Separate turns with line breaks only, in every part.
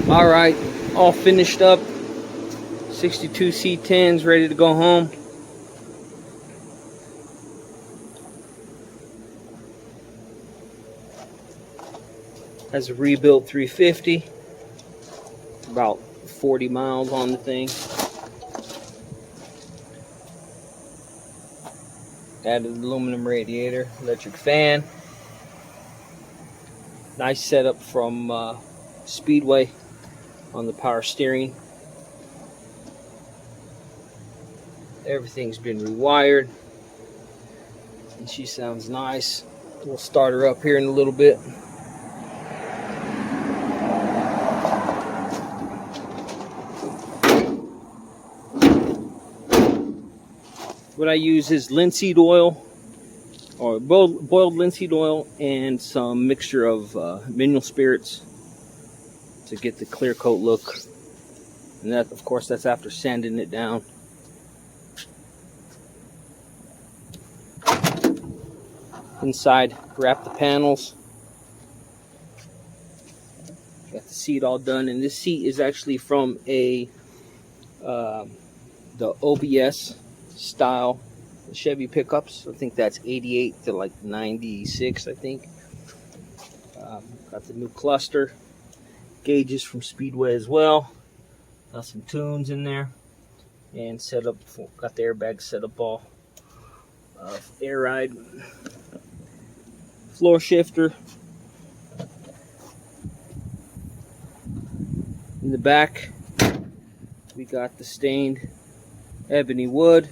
All right, all finished up. 62 C10s ready to go home. Has a rebuilt 350. About 40 miles on the thing. Added aluminum radiator, electric fan. Nice setup from Speedway on the power steering. Everything's been rewired, and she sounds nice. We'll start her up here in a little bit. What I use is linseed oil, or boiled linseed oil, and some mixture of mineral spirits to get the clear coat look. And that, of course, that's after sanding it down. Inside, wrap the panels. Got the seat all done, and this seat is actually from the OBS style Chevy pickups. I think that's 88 to like 96, I think. Got the new cluster gauges from Speedway as well. Got some tunes in there, and set up. Got the airbag set up all. Air ride, floor shifter. In the back, we got the stained ebony wood,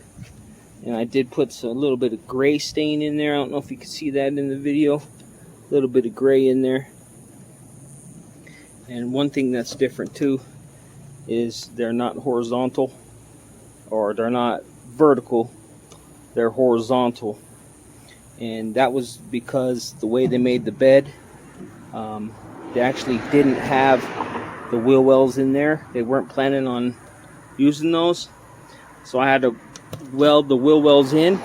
and I did put a little bit of gray stain in there. I don't know if you can see that in the video. A little bit of gray in there. And one thing that's different too is they're not horizontal, or they're not vertical, they're horizontal. And that was because the way they made the bed, they actually didn't have the wheel wells in there. They weren't planning on using those, so I had to weld the wheel wells in,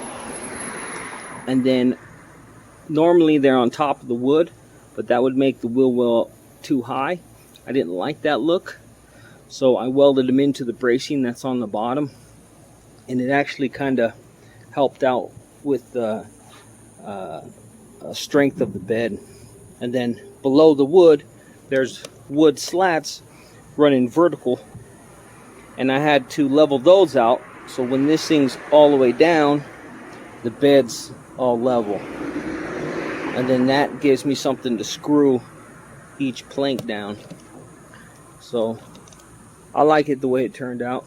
and then normally they're on top of the wood, but that would make the wheel well too high. I didn't like that look, so I welded them into the bracing that's on the bottom, and it actually kind of helped out with the strength of the bed. And then below the wood, there's wood slats running vertical, and I had to level those out, so when this thing's all the way down, the bed's all level, and then that gives me something to screw each plank down. So I like it the way it turned out.